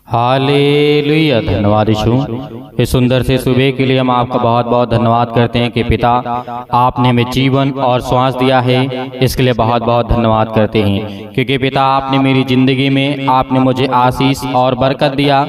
Hallelujah. धन्यवाद यीशु, इस सुंदर से सुबह के लिए हम आपका बहुत बहुत धन्यवाद करते हैं कि पिता आपने हमें जीवन और श्वास दिया है। इसके लिए बहुत बहुत धन्यवाद करते हैं क्योंकि पिता आपने मेरी ज़िंदगी में आपने मुझे आशीष और बरकत दिया,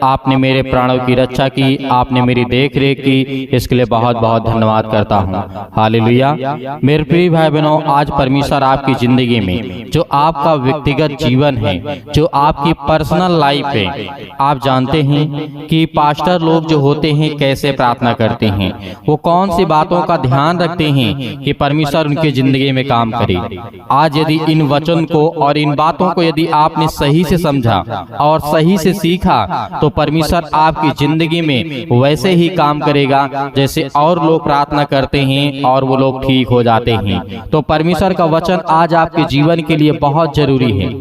आपने मेरे प्राणों की रक्षा की, आपने मेरी देख रेख की। इसके लिए बहुत बहुत धन्यवाद करता हूँ। हालेलुया। मेरे प्रिय भाई बहनों, आज परमेश्वर आपकी ज़िंदगी में जो आपका व्यक्तिगत जीवन है, जो आपकी पर्सनल लाइफ है, आप जानते हैं कि पास्टर लोग जो होते हैं कैसे प्रार्थना करते हैं, वो कौन सी बातों का ध्यान रखते हैं कि परमेश्वर उनकी जिंदगी में काम करे। आज यदि इन वचन को और इन बातों को यदि आपने सही से समझा और सही से सीखा तो परमेश्वर आपकी जिंदगी में वैसे ही काम करेगा जैसे और लोग प्रार्थना करते हैं और वो लोग ठीक हो जाते हैं। तो परमेश्वर का वचन आज आपके जीवन के लिए बहुत जरूरी है।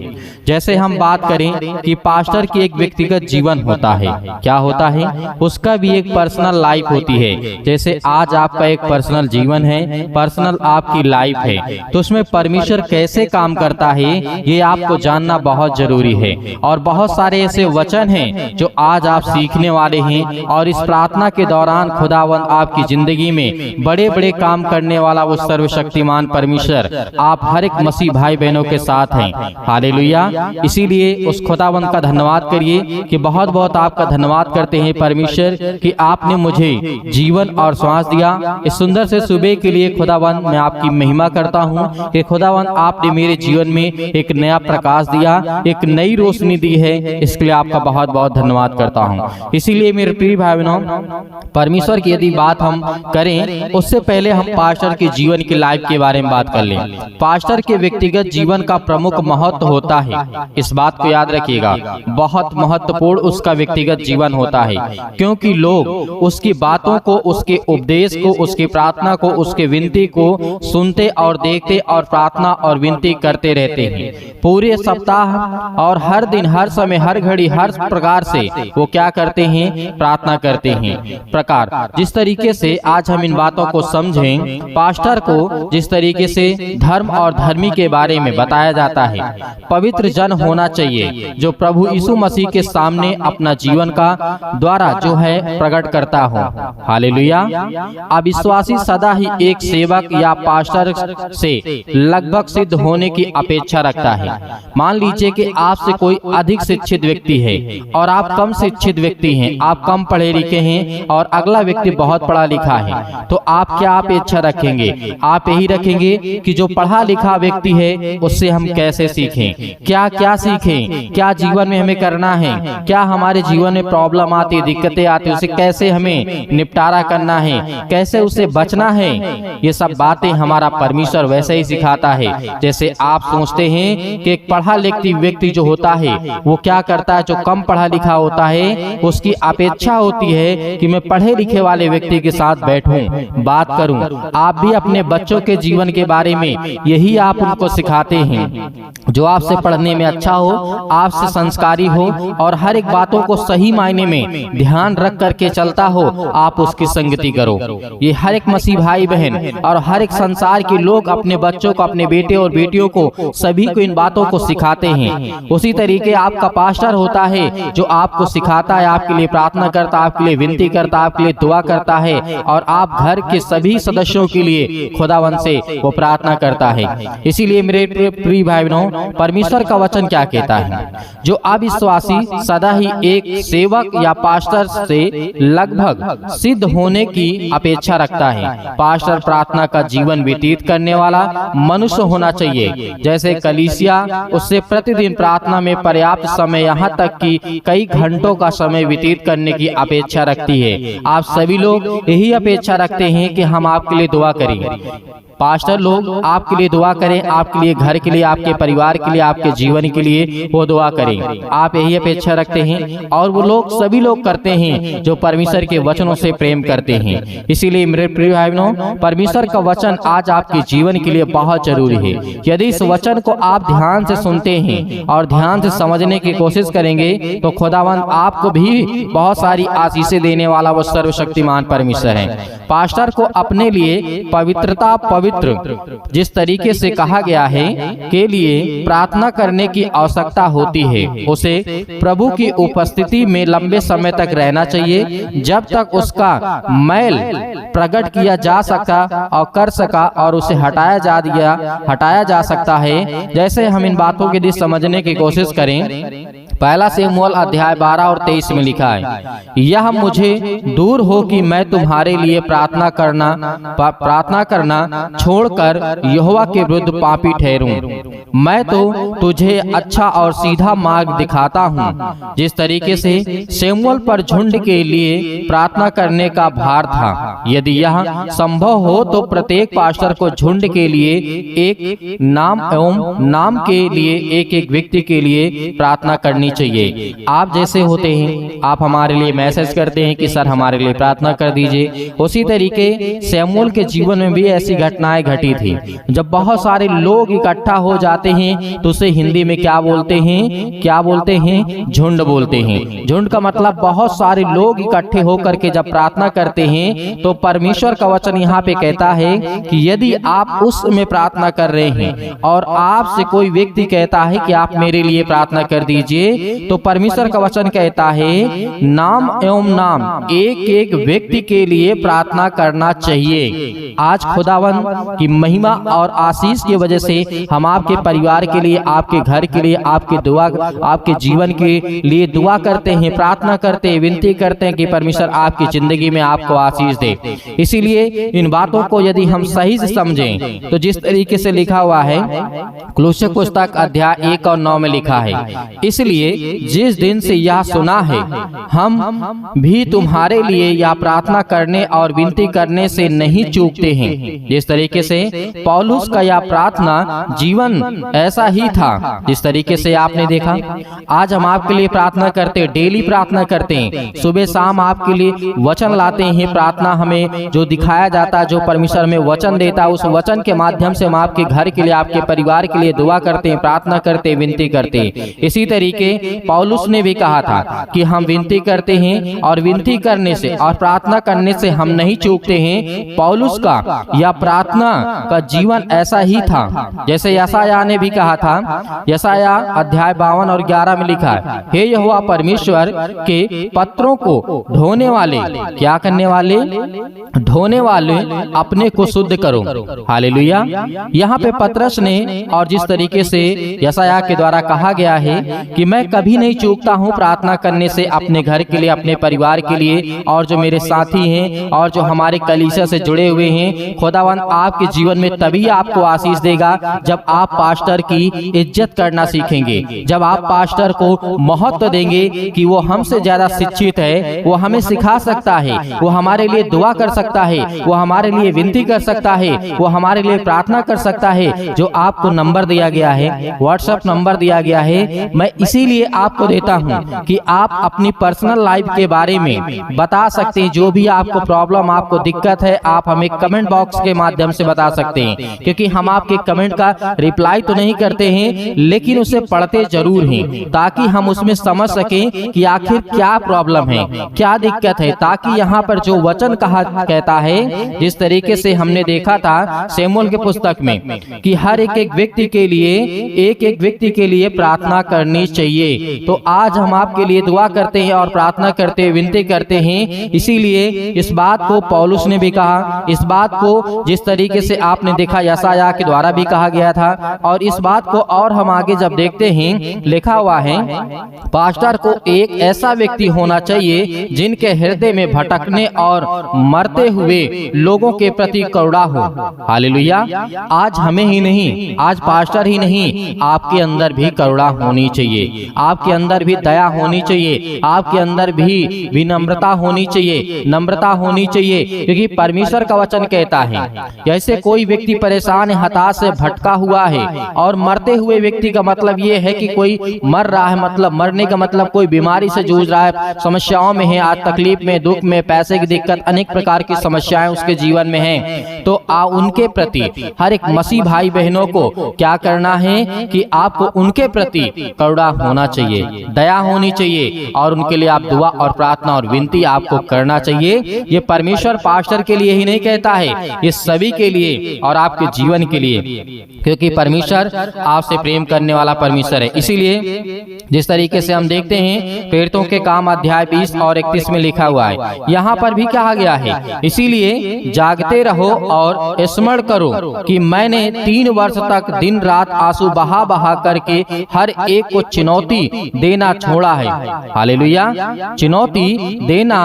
जैसे हम बात करें कि पास्टर की एक व्यक्तिगत जीवन होता है, क्या होता है, उसका भी एक पर्सनल लाइफ होती है। जैसे आज आपका एक पर्सनल जीवन है, पर्सनल आपकी लाइफ है, तो उसमें परमेश्वर कैसे काम करता है ये आपको जानना बहुत जरूरी है। और बहुत सारे ऐसे वचन हैं जो आज आप सीखने वाले हैं और इस प्रार्थना के दौरान खुदावंद आपकी जिंदगी में बड़े बड़े काम करने वाला वो सर्वशक्तिमान परमेश्वर आप हर एक मसीह भाई बहनों के साथ हैं। हालेलुया। इसीलिए उस खुदावंद का धन्यवाद करिए कि बहुत बहुत आपका धन्यवाद करते हैं परमेश्वर कि आपने मुझे जीवन और श्वास दिया। इस सुंदर से सुबह के लिए खुदावंद मैं आपकी महिमा करता हूँ कि खुदावंद आपने मेरे जीवन में एक नया प्रकाश दिया, एक नई रोशनी दी है। इसके लिए आपका बहुत बहुत धन्यवाद करता हूँ। इसीलिए मेरे प्रिय भाई बहनों, परमेश्वर की यदि बात हम करें उससे पहले हम पास्टर के जीवन की लाइफ के बारे में बात कर लें। पास्टर के व्यक्तिगत जीवन का प्रमुख महत्व होता है, इस बात को याद रखिएगा, बहुत महत्वपूर्ण उसका व्यक्तिगत जीवन होता है, क्योंकि लोग उसकी बातों को, उसके उपदेश को, उसकी प्रार्थना को, उसके विनती को सुनते और देखते और प्रार्थना और विनती करते रहते हैं पूरे सप्ताह और हर दिन, हर समय, हर घड़ी, हर प्रकार से वो क्या करते हैं, प्रार्थना करते हैं। प्रकार जिस तरीके से आज हम इन बातों को समझें, पास्टर को जिस तरीके से धर्म और धर्मी के बारे में बताया जाता है, पवित्र जन होना चाहिए जो प्रभु यीशु मसीह के सामने अपना जीवन का द्वारा जो है प्रकट करता हो। हालेलुया। अविश्वासी सदा ही एक सेवक या पास्टर से लगभग सिद्ध होने की अपेक्षा रखता है। मान लीजिए कि आपसे कोई अधिक शिक्षित व्यक्ति है और आप कम शिक्षित व्यक्ति हैं, आप कम पढ़े लिखे हैं और अगला व्यक्ति बहुत पढ़ा लिखा है, तो आप क्या अपेक्षा रखेंगे? आप यही रखेंगे कि जो पढ़ा लिखा व्यक्ति है उससे हम कैसे सीखें, क्या क्या सीखें, क्या जीवन में हमें करना है, क्या हमारे जीवन में प्रॉब्लम आती है, दिक्कतें आती है, उसे कैसे हमें निपटारा करना है, कैसे उसे बचना है। ये सब बातें हमारा परमेश्वर वैसे ही सिखाता है। जैसे आप सोचते हैं कि एक पढ़ा लिखा व्यक्ति जो होता है वो क्या करता है, जो कम पढ़ा लिखा होता है उसकी अपेक्षा होती है कि मैं पढ़े लिखे वाले व्यक्ति के साथ बैठूं, बात करूं। आप भी अपने बच्चों के जीवन के बारे में यही आप उनको सिखाते हैं, जो आपसे पढ़ने में अच्छा हो, आपसे संस्कारी हो और हर एक बातों को सही मायने में ध्यान रख करके चलता हो, आप उसकी संगति करो। ये हर एक मसीह भाई बहन और हर एक संसार के लोग अपने बच्चों को, अपने बेटे और बेटियों को, सभी को इन बातों को सिखाते हैं। उसी तरीके आपका पास्टर होता है जो आपको सिखाता है, आपके लिए प्रार्थना करता, आपके लिए विनती करता, आपके लिए दुआ करता है और आप घर के सभी सदस्यों के लिए खुदावन से वो प्रार्थना करता है। इसीलिए मेरे प्रिय भाई बहनों, परमेश्वर का वचन क्या कहता है, जो अविश्वासी सदा ही एक सेवक या पास्टर से लगभग सिद्ध होने की अपेक्षा रखता है। पास्टर प्रार्थना का जीवन व्यतीत करने वाला मनुष्य होना चाहिए। जैसे कलीसिया उससे प्रतिदिन प्रार्थना में पर्याप्त समय, यहाँ तक कि कई घंटों का समय व्यतीत करने की अपेक्षा रखती है। आप सभी लोग यही अपेक्षा रखते हैं कि हम आपके लिए दुआ करें, पास्टर लोग आपके लिए दुआ करें, आपके लिए, घर के लिए, आपके परिवार के लिए, आपके जीवन के लिए वो दुआ करें। आप यही अपेक्षा रखते हैं और वो लोग, सभी लोग करते हैं जो परमेश्वर के वचनों से प्रेम करते हैं। इसीलिए मेरे प्रिय भाई बहनों, परमेश्वर का वचन आज आपके जीवन के लिए बहुत जरूरी है। यदि इस वचन को आप ध्यान से सुनते हैं और ध्यान से समझने की कोशिश करेंगे तो खुदावंद आपको भी बहुत सारी आशीषें देने वाला वो सर्वशक्तिमान परमेश्वर है। पास्टर को अपने लिए पवित्रता, पवित्र जिस तरीके से कहा गया है के लिए प्रार्थना करने करने की आवश्यकता होती है उसे प्रभु की उपस्थिति में लंबे समय तक रहना चाहिए, जब तक उसका मैल प्रकट किया जा सका और कर सका और उसे हटाया जा सकता है। जैसे हम इन बातों के लिए समझने की कोशिश करें, पहला शमूएल अध्याय 12 और 23 में लिखा है, यह मुझे दूर हो कि मैं तुम्हारे लिए प्रार्थना करना छोड़कर यहोवा के विरुद्ध पापी ठहरूं। मैं तो तुझे अच्छा और सीधा मार्ग दिखाता हूँ। जिस तरीके से शमूएल पर झुंड के लिए प्रार्थना करने का भार था, यदि यह संभव हो तो प्रत्येक पास्टर को झुंड के लिए एक नाम के लिए एक व्यक्ति के लिए प्रार्थना करनी चाहिए। आप जैसे होते हैं, आप हमारे लिए मैसेज करते हैं कि सर हमारे लिए प्रार्थना कर दीजिए। उसी तरीके शमूएल के जीवन में भी ऐसी घटनाएं घटी थी। जब बहुत सारे लोग इकट्ठा हो जाते हैं तो उसे हिंदी में क्या बोलते हैं? झुंड बोलते हैं। झुंड का मतलब बहुत सारे लोग इकट्ठे होकर के जब प्रार्थना करते हैं तो परमेश्वर का वचन यहाँ पे कहता है कि यदि आप उसमें प्रार्थना कर रहे हैं और आपसे कोई व्यक्ति कहता है कि आप मेरे लिए प्रार्थना कर दीजिए, तो परमेश्वर का वचन कहता है नाम एवं नाम एक व्यक्ति के लिए प्रार्थना करना चाहिए। आज खुदावन की महिमा और आशीष की वजह से हम आपके परिवार के लिए, आपके घर के लिए, आपके जीवन के लिए दुआ करते हैं, प्रार्थना करते हैं, विनती करते हैं कि परमेश्वर आपकी जिंदगी में आपको आशीष दे। इसीलिए इन बातों को यदि हम सही से समझें तो जिस तरीके से लिखा हुआ है कुलुस्सी पुस्तक अध्याय 1 और 9 में लिखा है, इसलिए जिस दिन से यह सुना है हम भी तुम्हारे लिए यह प्रार्थना करने और विनती करने से नहीं चूकते हैं। जिस तरीके से पौलुस का यह प्रार्थना जीवन ऐसा ही था जिस तरीके से आपने देखा। आज हम आपके लिए प्रार्थना करते हैं, डेली प्रार्थना करते हैं, सुबह शाम आपके लिए वचन लाते हैं। प्रार्थना हमें जो दिखाया जाता है, जो परमेश्वर में वचन देता है, उस वचन के माध्यम से हम आपके घर के लिए, आपके परिवार के लिए दुआ करते हैं, प्रार्थना करते हैं, विनती करते हैं। इसी तरीके पौलुस ने भी कहा था कि हम विनती करते हैं और विनती करने से और प्रार्थना करने से हम नहीं चूकते हैं। पौलुस का यह प्रार्थना का जीवन ऐसा ही था। जैसे यशायाह ने भी कहा था, यशायाह अध्याय 52 और 11 में लिखा है, हे यहोवा परमेश्वर के पत्रों को ढोने वाले, क्या करने वाले? ढोने वाले अपने को शुद्ध करो। हालेलुया। यहाँ पे पतरस ने और जिस तरीके से यशायाह के द्वारा कहा गया है कि मैं कभी नहीं चूकता हूँ प्रार्थना करने से अपने घर के लिए, अपने परिवार के लिए, और जो मेरे साथी हैं और जो हमारे कलीसिया से जुड़े हुए हैं। खुदावन आपके जीवन में तभी आपको आशीष देगा जब आप पास्टर की इज्जत करना सीखेंगे, जब आप पास्टर को महत्व देंगे कि वो हमसे ज्यादा शिक्षित है, वो हमें सिखा सकता है, वो हमारे लिए दुआ कर सकता है, वो हमारे लिए विनती कर सकता है, वो हमारे लिए प्रार्थना कर सकता है। जो आपको नंबर दिया गया है, व्हाट्सएप नंबर दिया गया है, मैं इसीलिए आपको देता हूं कि आप अपनी पर्सनल लाइफ के बारे में बता सकते हैं। जो भी आपको प्रॉब्लम, आपको दिक्कत है, आप हमें कमेंट बॉक्स के माध्यम से बता सकते हैं, क्योंकि हम आपके कमेंट का रिप्लाई तो नहीं करते हैं लेकिन उसे पढ़ते जरूर हैं, ताकि हम उसमें समझ सकें कि आखिर क्या प्रॉब्लम है, क्या दिक्कत है, ताकि यहाँ पर जो वचन कहता है, जिस तरीके से हमने देखा था शमूएल के पुस्तक में कि हर एक व्यक्ति के लिए, एक व्यक्ति के लिए प्रार्थना करनी चाहिए। तो आज हम आपके लिए दुआ करते हैं और प्रार्थना करते हैं, विनती करते हैं। इसीलिए इस बात को पौलुस ने भी कहा, इस बात को जिस तरीके से आपने देखा यशायाह के द्वारा भी कहा गया था, और इस बात को और हम आगे जब देखते हैं लिखा हुआ है, पास्टर को एक ऐसा व्यक्ति होना चाहिए जिनके हृदय में भटकने और मरते हुए लोगों के प्रति करुणा हो। हालेलुया। आज हमें ही नहीं, आज पास्टर ही नहीं, आपके अंदर भी करुणा होनी चाहिए, आपके अंदर भी दया होनी चाहिए, आपके अंदर भी विनम्रता होनी चाहिए, नम्रता होनी चाहिए। क्योंकि परमेश्वर का वचन कहता है जैसे कोई व्यक्ति परेशान है, हताश से भटका हुआ है, और मरते हुए व्यक्ति का मतलब ये है कि कोई मर रहा है, मतलब मरने का मतलब कोई बीमारी से जूझ रहा है, समस्याओं में है, आज तकलीफ में, दुख में, पैसे की दिक्कत, अनेक प्रकार की समस्याएं उसके जीवन में हैं। तो उनके प्रति हर एक मसीह भाई बहनों को क्या करना है कि आपको उनके प्रति करुणा होना होना चाहिए, दया होनी चाहिए और उनके लिए आप दुआ और प्रार्थना और विनती आपको करना चाहिए। ये परमेश्वर पास्टर के लिए ही नहीं कहता है, ये सभी के लिए और आपके जीवन के लिए, क्योंकि परमेश्वर आपसे प्रेम करने वाला परमेश्वर है। इसीलिए जिस तरीके से हम देखते हैं प्रेरितों के काम अध्याय 20 और 31 में लिखा हुआ है, यहाँ पर भी कहा गया है, इसीलिए जागते रहो और स्मरण करो कि मैंने 3 वर्ष तक दिन रात आंसू बहा बहा करके हर एक को चुनौती देना छोड़ा है। हालेलुया, चुनौती देना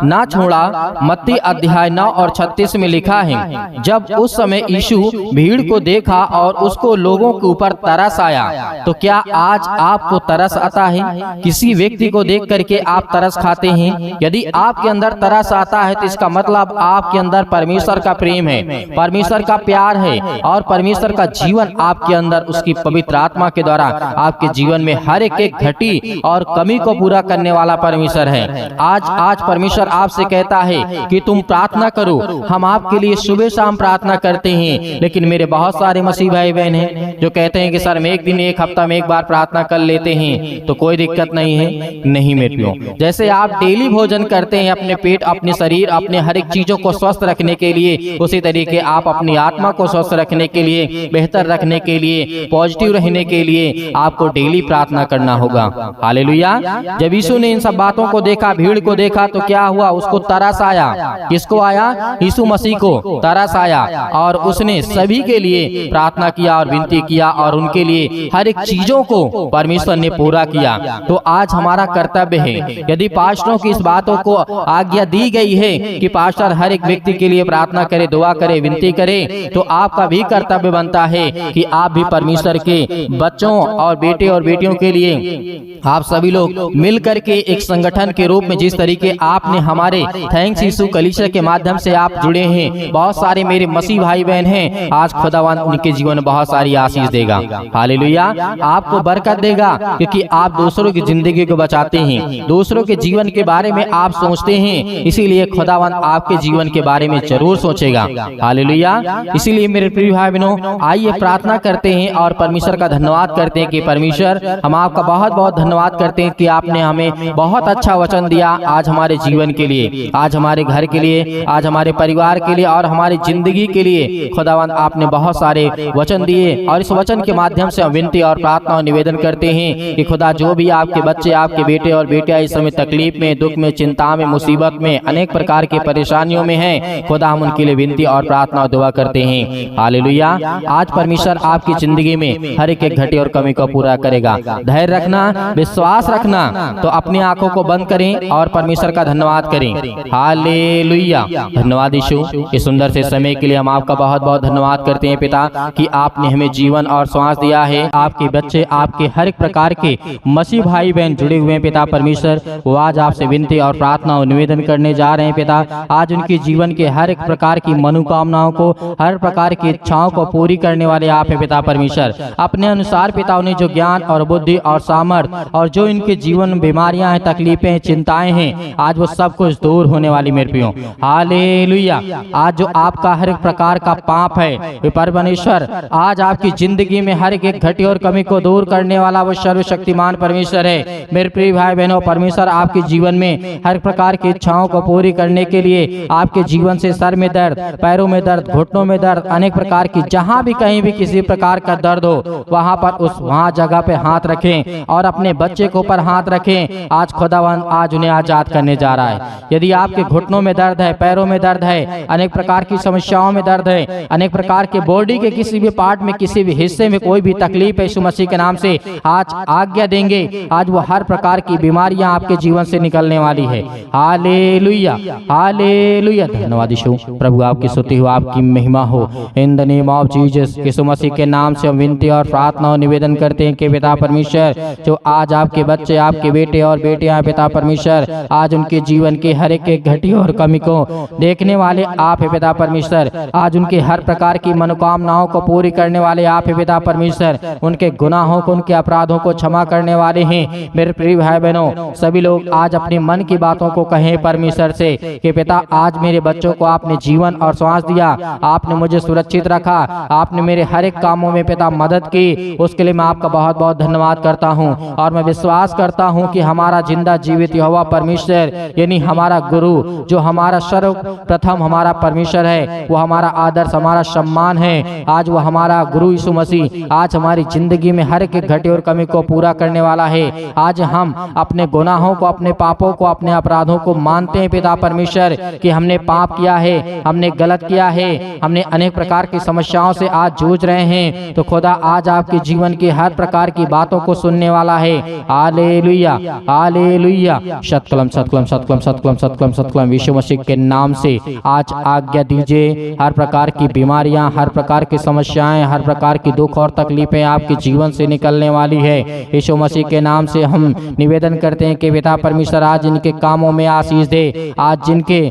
ना छोड़ा। मत्ती अध्याय 9 और 36 में लिखा है, जब उस समय यीशु भीड़ को देखा और उसको लोगों के ऊपर तरस आया। तो क्या आज आपको तरस आता है? किसी व्यक्ति को देख करके आप तरस खाते हैं? यदि आपके अंदर तरस आता है तो इसका मतलब आपके अंदर परमेश्वर का प्रेम है, परमेश्वर का प्यार है और परमेश्वर का जीवन आपके अंदर उसकी पवित्र आत्मा के द्वारा आपके जीवन में हर एक घटी और कमी को पूरा करने वाला परमेश्वर है। आज परमेश्वर आपसे कहता है कि तुम प्रार्थना करो। हम आपके लिए सुबह शाम प्रार्थना करते हैं, लेकिन मेरे बहुत सारे मसीह भाई बहन हैं जो कहते हैं कि सर हम एक दिन एक हफ्ता में एक बार प्रार्थना कर लेते हैं तो कोई दिक्कत नहीं है। नहीं मेरियो, जैसे आप डेली भोजन करते हैं अपने पेट, अपने शरीर, अपने हर एक चीजों को स्वस्थ रखने के लिए, उसी तरीके आप अपनी आत्मा को स्वस्थ रखने के लिए, बेहतर रखने के लिए, पॉजिटिव रहने के लिए आपको डेली प्रार्थना करना होगा। हालेलुया। जब यीशु ने इन सब बातों को देखा, भीड़ को देखा, तो क्या हुआ? उसको तरस आया। किसको आया? यीशु मसीह को तरस आया और उसने सभी के लिए प्रार्थना किया और विनती किया और उनके लिए हर एक चीजों को परमेश्वर ने पूरा किया। तो आज हमारा कर्तव्य है, यदि पास्टरों की इस बातों को आज्ञा दी गई है कि पास्टर हर एक व्यक्ति के लिए प्रार्थना करे, दुआ करे, विनती करे, तो आपका भी कर्तव्य बनता है कि आप भी परमेश्वर के बच्चों और बेटे और बेटियों के लिए आप सभी लोग मिल करके एक संगठन के रूप में, जिस तरीके आपने हमारे थैंक्स यीशु कलीसिया के माध्यम से आप जुड़े हैं, बहुत सारे मेरे मसीह भाई बहन हैं, आज खुदावंद उनके जीवन में बहुत सारी आशीष देगा। हालेलुया, आपको बरकत देगा, क्योंकि आप दूसरों की जिंदगी को बचाते हैं, दूसरों के जीवन के बारे में आप सोचते हैं, इसीलिए खुदावंद आपके जीवन के बारे में जरूर सोचेगा। हालेलुया। इसीलिए मेरे प्रिय भाई बहनों, आइए प्रार्थना करते हैं और परमेश्वर का धन्यवाद करते हैं कि परमेश्वर, हम आपका बहुत बहुत धन्यवाद करते हैं कि आपने हमें बहुत अच्छा वचन दिया आज हमारे जीवन के लिए, आज हमारे घर के लिए, आज हमारे परिवार के लिए और हमारी जिंदगी के लिए। खुदावंद आपने बहुत सारे वचन दिए और इस वचन के माध्यम से हम विनती और प्रार्थना और निवेदन करते हैं कि खुदा, जो भी आपके बच्चे, आपके बेटे और बेटियां इस समय तकलीफ में, दुख में, चिंता में, मुसीबत में, अनेक प्रकार की परेशानियों में हैं, खुदा हम उनके लिए विनती और प्रार्थना और दुआ करते हैं। हालेलुया। आज परमेश्वर आपकी जिंदगी में हर एक घटी और कमी को पूरा करेगा। धैर्य रखना, विश्वास रखना। तो अपनी आंखों को बंद करें और परमेश्वर का धन्यवाद करें। हालेलुया। धन्यवाद यीशु, इस सुंदर से समय के लिए हम आपका बहुत बहुत धन्यवाद करते हैं पिता, कि आपने हमें जीवन और श्वास दिया है। आपके बच्चे, आपके हर एक प्रकार के मसीह भाई बहन जुड़े हुए हैं पिता परमेश्वर, वो आज आपसे विनती और प्रार्थना और निवेदन करने जा रहे हैं पिता। आज उनके जीवन के हर एक प्रकार की मनोकामनाओं को, हर प्रकार की इच्छाओं को पूरी करने वाले आप हैं पिता परमेश्वर। अपने अनुसार पिता उन्हें जो ज्ञान और बुद्धि और सामर्थ्य और जो इनके जीवन में बीमारियां हैं, तकलीफें हैं, चिंताएं हैं, आज वो सब कुछ दूर होने वाली मेरे प्रियो। हालेलुया। आज जो आपका हर एक प्रकार का पाप है परमेश्वर, आज आपकी जिंदगी में हर एक घटी और कमी को दूर करने वाला वो सर्वशक्तिमान परमेश्वर है। मेरे प्रिय भाई बहनों, परमेश्वर आपके जीवन में हर प्रकार की इच्छाओं को पूरी करने के लिए आपके जीवन से सर में दर्द, पैरों में दर्द, घुटनों में दर्द, अनेक प्रकार की, जहां भी कहीं भी किसी प्रकार का दर्द हो, वहां पर वहां जगह पे हाथ रखें और अपने बच्चे के ऊपर हाथ रखें। आज खुदावंद आज उन्हें आजाद करने जा रहा है। यदि आपके घुटनों में दर्द है, पैरों में दर्द है, अनेक प्रकार की समस्याओं में दर्द है, अनेक प्रकार के बॉडी के किसी भी पार्ट में, किसी भी हिस्से में कोई भी तकलीफ है, यीशु मसीह के नाम से आज आज्ञा देंगे, आज वो हर प्रकार की बीमारियां आपके जीवन से निकलने वाली है। हालेलुया, हालेलुया। धन्यवाद यीशु, प्रभु आपकी स्तुति हो, आपकी महिमा हो। In the name of Jesus, Yeshu Masih के नाम से हम विनती और प्रार्थना और निवेदन करते हैं कि पिता परमेश्वर, जो आज आपके बच्चे, आपके बेटे और बेटियां पिता परमेश्वर, आज उनके जीवन के हर एक घटी और कमी को देखने वाले आप है पिता परमेश्वर। आज उनके हर प्रकार की मनोकामनाओं को पूरी करने वाले आप है पिता परमेश्वर। उनके गुनाहों को, उनके अपराधों को क्षमा करने वाले हैं। मेरे प्रिय भाई बहनों, सभी लोग आज अपने मन की बातों को कहें परमेश्वर से कि पिता, आज मेरे बच्चों को आपने जीवन और श्वास दिया, आपने मुझे सुरक्षित रखा, आपने मेरे हर एक कामों में पिता मदद की, उसके लिए मैं आपका बहुत बहुत धन्यवाद करता करता हूँ और मैं विश्वास करता हूँ कि हमारा जिंदा जीवित यहोवा परमेश्वर यानी हमारा गुरु, जो हमारा सर्वप्रथम हमारा परमेश्वर है, वो हमारा आदर्श, हमारा सम्मान है। आज वो हमारा गुरु यीशु मसीह आज हमारी जिंदगी में हर एक घटी और कमी को पूरा करने वाला है। आज हम अपने गुनाहों को, अपने पापों को, अपने अपराधों को मानते हैं पिता परमेश्वर कि हमने पाप किया है, हमने गलत किया है, हमने अनेक प्रकार की समस्याओं से आज जूझ रहे हैं। तो खुदा आज आपके जीवन की हर प्रकार की बातों को सुनने वाला है। हालेलुया, हालेलुया। सतकलम सतकलम सतकलम सतकलम सतकलम सतकलम। यीशु मसीह के नाम से आज आज्ञा दीजिए, हर प्रकार की बीमारियां, हर प्रकार की समस्याएं, हर प्रकार की दुख और तकलीफें आपके जीवन से निकलने वाली है। यीशु मसीह के नाम से हम निवेदन करते हैं कि पिता परमेश्वर आज इनके कामों में आशीष दे। आज जिनके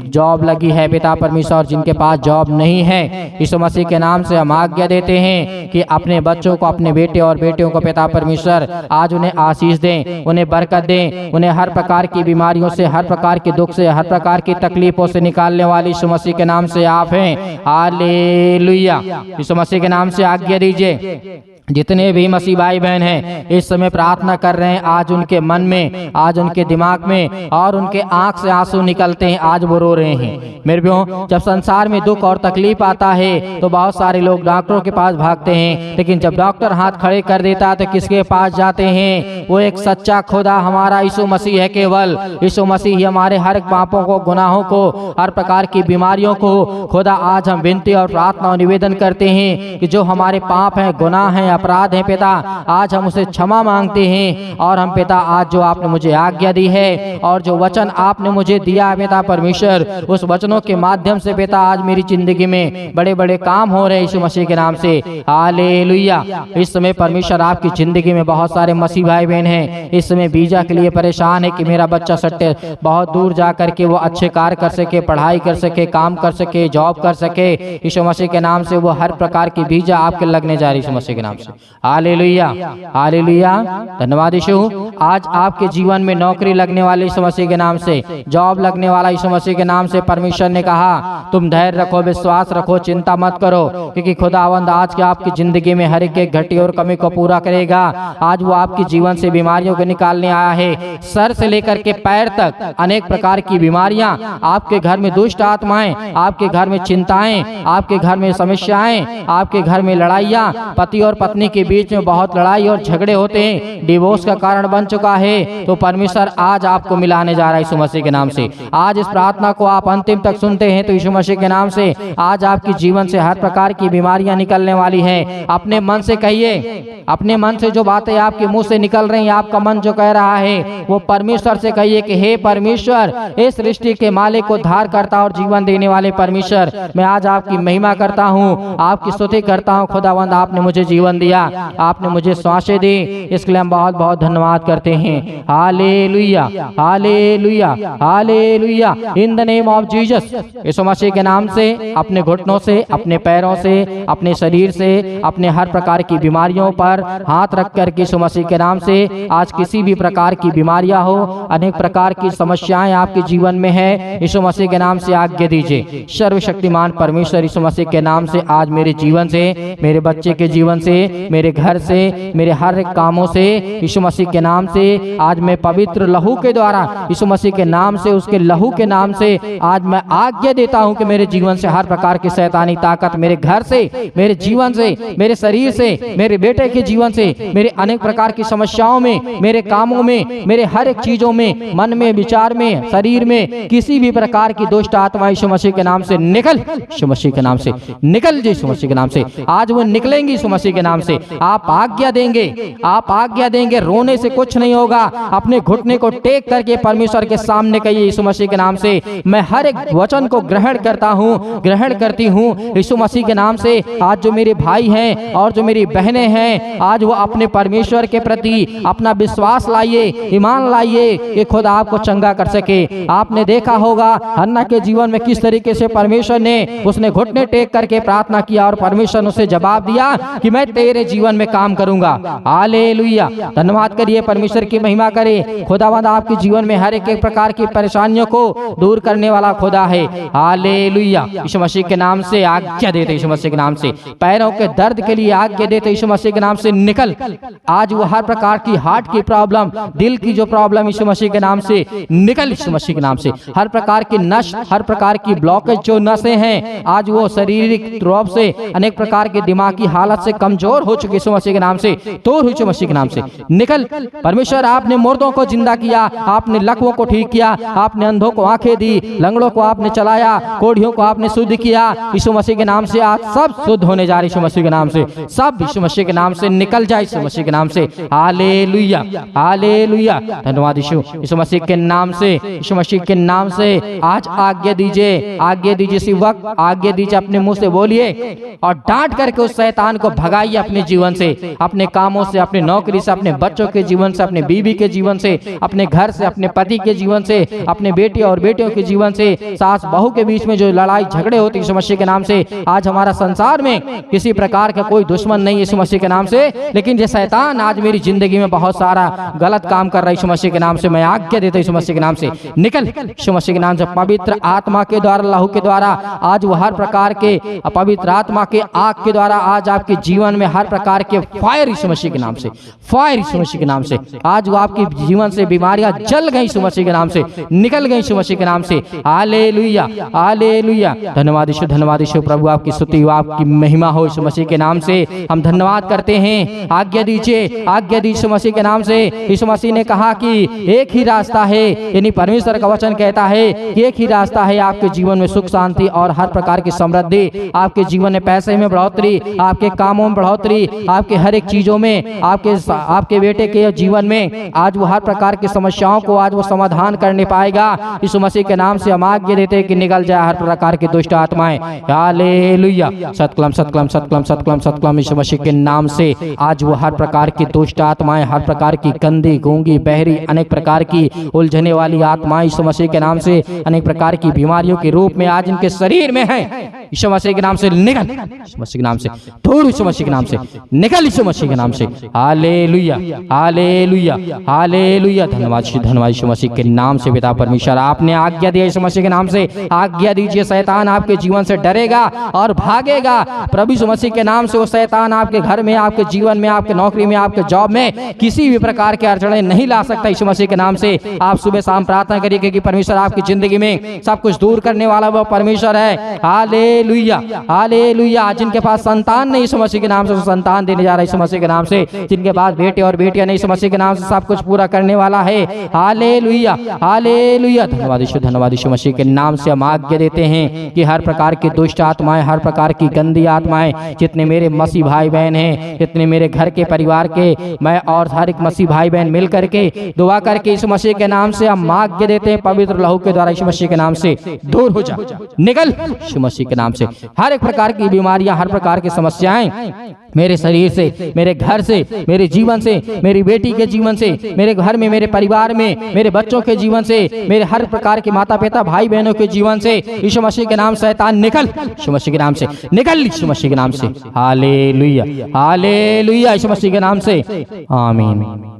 जॉब लगी है पिता परमेश्वर, और जिनके पास जॉब नहीं है, यीशु मसीह के नाम से हम आज्ञा देते हैं कि अपने बच्चों को, अपने बेटे और बेटियों को पिता परमेश्वर आज उन्हें आशीष दें, उन्हें बरकत दें, उन्हें हर प्रकार की बीमारियों से, हर प्रकार के दुख से, हर प्रकार की तकलीफों से निकालने वाली यीशु मसीह के नाम से आप हैं। हालेलुया। यीशु मसीह के नाम से आज्ञा दीजिए। जितने भी मसीह भाई बहन हैं इस समय प्रार्थना कर रहे हैं, आज उनके मन में, आज उनके दिमाग में और उनके आंख से आंसू निकलते हैं, आज वो रो रहे हैं। मेरे भाइयों, जब संसार में दुख और तकलीफ आता है तो बहुत सारे लोग डॉक्टरों के पास भागते हैं, लेकिन जब डॉक्टर हाथ खड़े कर देता है तो किसके पास जाते हैं? वो एक सच्चा खुदा हमारा यीशु मसीह है। केवल यीशु मसीह ही हमारे हर पापों को, गुनाहों को, हर प्रकार की बीमारियों को खुदा आज हम विनती और प्रार्थना और निवेदन करते हैं कि जो हमारे पाप हैं, गुनाह हैं, अपराध है पिता, आज हम उसे क्षमा मांगते हैं। और हम पिता आज जो आपने मुझे आज्ञा दी है और जो वचन आपने मुझे दिया है पिता परमेश्वर, उस वचनों के माध्यम से पिता आज मेरी जिंदगी में बड़े बड़े काम हो रहे हैं यीशु मसीह के नाम से। हालेलुया। इस समय परमेश्वर आपकी जिंदगी में बहुत सारे मसीह भाई बहन हैं, इस समय वीजा के लिए परेशान है कि मेरा बच्चा सट्टे बहुत दूर जा करके वो अच्छे कार्य कर सके, पढ़ाई कर सके, काम कर सके, जॉब कर सके। यीशु मसीह के नाम से वो हर प्रकार की वीजा आपके लगने जा रही है यीशु मसीह के नाम से। हालेलुया, हालेलुया। धन्यवाद यीशु। आज आपके जीवन में नौकरी लगने वाली यीशु मसीह के नाम से, जॉब लगने वाला यीशु मसीह के नाम से। परमेश्वर ने कहा तुम धैर्य रखो, विश्वास रखो, चिंता मत करो, क्योंकि खुदावंद आज के आपकी जिंदगी में हर एक घटी और कमी को पूरा करेगा। आज वो आपके जीवन से बीमारियों को निकालने आया है। सर से लेकर के पैर तक अनेक प्रकार की बीमारियां, आपके घर में दुष्ट आत्माएं, आपके घर में चिंताएं, आपके घर में समस्याएं, आपके घर में लड़ाइयां, पति और पत्नी के बीच में बहुत लड़ाई और झगड़े होते हैं, डिवोर्स का कारण बन चुका है। तो परमेश्वर आज आपको मिलाने जा रहा है यीशु मसीह के नाम से। आज इस प्रार्थना को आप अंतिम तक सुनते हैं तो यीशु मसीह के नाम से आज आपके जीवन से हर प्रकार की बीमारियां निकलने वाली हैं। अपने मन से कहिए, अपने मन से जो बातें आपके मुंह से निकल रही हैं, आपका मन जो कह रहा है वो परमेश्वर से कहिए कि हे परमेश्वर, इस सृष्टि के मालिक को धार करता और जीवन देने वाले परमेश्वर, मैं आज आपकी महिमा करता हूँ, आपकी स्तुति करता हूँ। खुदावंद आपने मुझे जीवन दिया, आपने मुझे सांसें दी, इसके लिए हम बहुत बहुत धन्यवाद करते हैं। हालेलुया, हालेलुया, हालेलुया। In the name of Jesus, Yeshu Masih के नाम से अपने घुटनों से, अपने पैरों से, अपने शरीर से, अपने हर प्रकार की बीमारियों पर हाथ रख कर यीशु मसीह के नाम से आज किसी भी प्रकार की बीमारियां हो, अनेक प्रकार की समस्याएं आपके जीवन में है, यीशु मसीह के नाम से आज्ञा दीजिए। सर्वशक्तिमान परमेश्वर यीशु मसीह के नाम से आज मेरे जीवन से, मेरे बच्चे के जीवन से, मेरे घर से, मेरे हर एक कामों से यीशु मसीह के नाम से आज मैं पवित्र लहू के द्वारा यीशु मसीह के नाम से, उसके लहू के नाम से आज मैं आज्ञा देता हूं कि मेरे जीवन से हर प्रकार की शैतानी ताकत मेरे घर से, मेरे जीवन से, मेरे शरीर से, मेरे बेटे के जीवन से, मेरे अनेक प्रकार की समस्याओं में, मेरे कामों में, मेरे हर एक चीजों में, मन में, विचार में, शरीर में किसी भी प्रकार की दुष्ट आत्मा यीशु मसीह के नाम से निकल, यीशु मसीह के नाम से निकल, यीशु मसीह के नाम से आज वो निकलेंगी यीशु मसीह के नाम से। आप आज्ञा देंगे, आप आज्ञा देंगे, रोने से कुछ नहीं होगा। अपने घुटने को टेक करके परमेश्वर के सामने कहिए यीशु मसीह के नाम से, मैं हर एक वचन को ग्रहण करता हूँ, ग्रहण करती हूँ यीशु मसीह के नाम से। आज जो मेरे भाई हैं और जो मेरी बहनें हैं, आज वो अपने परमेश्वर के प्रति अपना विश्वास लाइए, ईमान लाइए कि खुद आपको चंगा कर सके। आपने देखा होगा हन्ना के जीवन में किस तरीके से परमेश्वर ने, उसने घुटने टेक करके प्रार्थना किया और परमेश्वर ने उसे जवाब दिया कि मैं तेरे जीवन में काम करूंगा। हालेलुया, धन्यवाद करिए परमेश्वर परमेश्वर की महिमा करे। खुदावंद आपके जीवन में हर एक प्रकार की परेशानियों को दूर करने वाला खुदा है। हालेलुया। यीशु मसीह के नाम से आज्ञा देते, यीशु मसीह के नाम से पैरों के दर्द के लिए आज्ञा देते, यीशु मसीह के नाम से निकल। आज वो हर प्रकार की हार्ट की प्रॉब्लम, दिल की जो प्रॉब्लम, यीशु मसीह के नाम से निकल, यीशु मसीह के नाम से हर प्रकार की नस, हर प्रकार की ब्लॉकेज जो नसें हैं, आज वो शारीरिक रूप से अनेक प्रकार के दिमागी हालत से कमजोर हो चुके, यीशु मसीह के नाम से तोड़, यीशु मसीह के नाम से निकल। परमेश्वर आपने मुर्दों को जिंदा किया, आपने लकवों को ठीक किया, आपने अंधों को आंखें दी, लंगड़ों को आपने चलाया, कोढ़ियों को आपने शुद्ध किया। यीशु मसीह के नाम से आज सब शुद्ध होने जा रहे, यीशु मसीह के नाम से सब यीशु मसीह के नाम से निकल जाए, यीशु मसीह के नाम से। हालेलुया, हालेलुया। धन्यवाद यीशु, यीशु मसीह के नाम से, यीशु मसीह के नाम से आज आज्ञा दीजिए, आज्ञा दीजिए। इसी वक्त आज्ञा दीजिए, अपने मुंह से बोलिए और डांट करके उस शैतान को भगाइए अपने जीवन से, अपने कामों से, अपने नौकरी से, अपने बच्चों के जीवन से, अपने बीवी के जीवन से, अपने घर से, अपने पति के जीवन से, अपने बेटे और बेटियों के जीवन से, सास बहू के बीच में जो लड़ाई झगड़े होते यीशु मसीह के नाम से आज हमारा संसार में किसी प्रकार का कोई दुश्मन नहीं यीशु मसीह के नाम से, लेकिन ये शैतान आज मेरी जिंदगी में बहुत सारा गलत काम कर रहा है, यीशु मसीह के नाम से मैं आज्ञा देता हूं, यीशु मसीह के नाम से निकल, यीशु मसीह के नाम से। पवित्र आत्मा के द्वारा, लहू के द्वारा आज वो हर प्रकार के पवित्र आत्मा के आग के द्वारा आज आपके जीवन में हर प्रकार के फायर यीशु मसीह के नाम से, फायर यीशु मसीह के नाम से आज वो आपके जीवन से बीमारियां जल गई यीशु मसीह के नाम से, निकल गई यीशु मसीह के नाम से। हालेलुया, हालेलुया। धन्यवाद यीशु, धन्यवाद यीशु। प्रभु आपकी स्तुति हो, आपकी महिमा हो यीशु मसीह के नाम से। हम धन्यवाद करते हैं। आज्ञा दीजिए, आज्ञा दीजिए यीशु मसीह के नाम से। यीशु मसीह ने कहा कि एक ही रास्ता है, यानी परमेश्वर का वचन कहता है कि एक ही रास्ता है आपके जीवन में सुख शांति और हर प्रकार की समृद्धि, आपके जीवन में पैसे में बढ़ोतरी, आपके कामों में बढ़ोतरी, आपके हर एक चीजों में, आपके बेटे के जीवन में आज वो हर प्रकार की समस्याओं को आज वो समाधान करने पाएगा। यीशु मसीह के नाम से हम आज्ञा देते हैं कि निकल जाए हर प्रकार की दुष्ट आत्माएं। हालेलुया। सतकलम, सतकलम, सतकलम, सतकलम, सतकलम। यीशु मसीह के नाम से आज वो हर प्रकार की दुष्ट आत्माएं, हर प्रकार की गंदी, गूंगी, बहरी, अनेक प्रकार की उलझने वाली आत्माएं यीशु मसीह के नाम से अनेक प्रकार की बीमारियों के रूप में आज इनके शरीर में है, यीशु मसीह के नाम से निकल, यीशु मसीह के नाम से दूर, यीशु मसीह के नाम से निकल, यीशु मसीह के नाम से। हालेलुया, हालेलुया, हालेलुया। धन्यवाद, धन्यवाद यीशु मसीह के नाम से। पिता परमेश्वर आपने आज्ञा दिया यीशु मसीह के नाम से, आज्ञा दीजिए। शैतान आपके जीवन से डरेगा और भागेगा। प्रभु यीशु मसीह के नाम से वो शैतान आपके घर में, आपके जीवन में, आपके नौकरी में, आपके जॉब में किसी भी प्रकार के अड़चने नहीं ला सकता यीशु मसीह के नाम से। आप सुबह शाम प्रार्थना करिए क्योंकि परमेश्वर आपकी जिंदगी में सब कुछ दूर करने वाला वो परमेश्वर है। हालेलुया, हालेलुया। जिनके पास संतान नहीं यीशु मसीह के नाम से संतान देने जा रहा है यीशु मसीह के नाम से। जिनके पास बेटे और बेटियां नहीं यीशु मसीह के नाम से सब कुछ पूरा करने वाला है। हालेलुया, हालेलुया। धन्यवाद यीशु, धन्यवाद यीशु मसीह के नाम से हम आज्ञा देते हैं कि हर प्रकार की दुष्ट आत्माएं, हर प्रकार की गंदी आत्माएं, जितने मेरे मसीह भाई बहन हैं, जितने मेरे घर के परिवार के, मैं और हर एक मसीह भाई बहन मिल करके दुआ करके यीशु मसीह के नाम से हम आज्ञा देते हैं, पवित्र लहू के द्वारा यीशु मसीह के नाम से दूर हो जा, निकल यीशु मसीह के नाम से। हर एक प्रकार की बीमारियां, हर प्रकार की समस्याएं मेरे शरीर से, मेरे घर से, मेरे जीवन से, मेरी बेटी के जीवन से, मेरे घर में, मेरे परिवार में, मेरे बच्चों के जीवन से, मेरे हर प्रकार के माता पिता भाई बहनों के जीवन से यीशु मसीह के नाम शैतान निकल, यीशु मसीह के नाम से निकल, यीशु मसीह के नाम से। Hallelujah, hallelujah. यीशु मसीह के नाम से आमीन।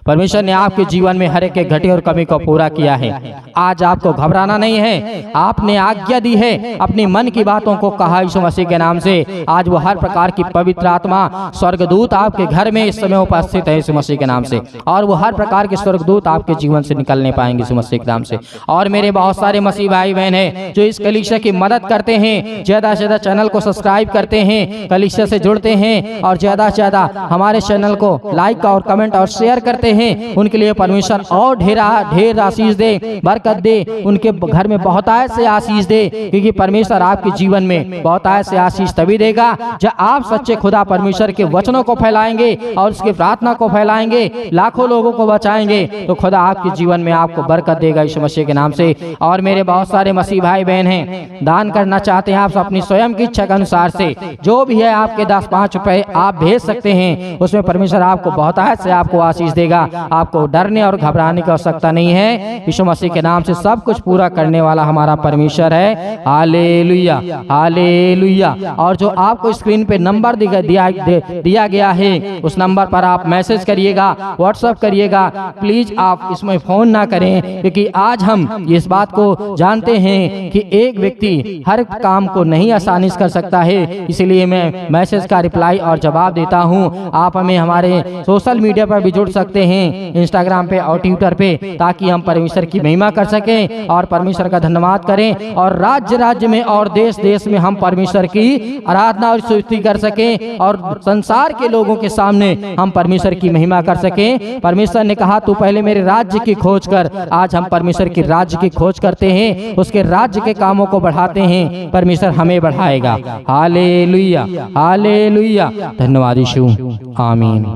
परमेश्वर ने आपके जीवन में हर एक घटी और कमी को पूरा किया है। आज आपको घबराना नहीं है। आपने आज्ञा दी है, अपनी मन की बातों को कहा यीशु मसीह के नाम से। आज वो हर प्रकार की पवित्र आत्मा, स्वर्गदूत आपके घर में इस समय उपस्थित है यीशु मसीह के नाम से, और वो हर प्रकार के स्वर्गदूत आपके जीवन से निकलने पाएंगे यीशु मसीह के नाम से। और मेरे बहुत सारे मसीह भाई बहन हैं जो इस कलीसिया की मदद करते हैं, ज्यादा से ज्यादा चैनल को सब्सक्राइब करते हैं, कलीसिया से जुड़ते हैं और ज्यादा से ज्यादा हमारे चैनल को लाइक और कमेंट और शेयर करते हैं, उनके लिए परमेश्वर और ढेर आशीष दे, बरकत दे, उनके घर में बहुतायत से आशीष दे, क्योंकि परमेश्वर आपके जीवन में बहुतायत से आशीष तभी देगा जब आप सच्चे खुदा परमेश्वर के वचनों को फैलाएंगे और उसकी प्रार्थना को फैलाएंगे, लाखों लोगों को बचाएंगे, तो खुदा आपके जीवन में आपको बरकत देगा यीशु मसीह के नाम से। और मेरे बहुत सारे मसीह भाई बहन हैं, दान करना चाहते हैं आप अपनी स्वयं की इच्छा के अनुसार से, जो भी है आपके 10-5 रुपए आप भेज सकते हैं, उसमें परमेश्वर आपको बहुतायत से आपको आशीष देगा। करेगा। आपको डरने और घबराने की आवश्यकता नहीं है। यीशु मसीह के नाम से सब कुछ पूरा करने वाला हमारा परमेश्वर है। हालेलुया, हालेलुया। और जो आपको स्क्रीन पे नंबर दिया गया है, उस नंबर पर आप मैसेज करिएगा, व्हाट्सएप करिएगा। प्लीज आप इसमें फोन ना करें, क्योंकि आज हम इस बात को जानते हैं कि एक व्यक्ति हर काम को नहीं आसानी से कर सकता है। इसलिए मैं मैसेज का रिप्लाई और जवाब देता हूं। आप हमें हमारे सोशल मीडिया पर भी जुड़ सकते हैं, इंस्टाग्राम पे और ट्विटर पे, ताकि हम परमेश्वर की महिमा कर सकें और परमेश्वर का धन्यवाद करें, और राज्य राज्य में और देश देश में हम परमेश्वर की आराधना और स्तुति कर सकें, और संसार के लोगों के सामने हम परमेश्वर की महिमा कर सकें। परमेश्वर ने कहा तू पहले मेरे राज्य की खोज कर। आज हम परमेश्वर की राज्य की खोज करते हैं, उसके राज्य के कामों को बढ़ाते हैं। परमेश्वर हमें बढ़ाएगा। हालेलुया, हालेलुया। धन्यवाद यीशु। आमीन।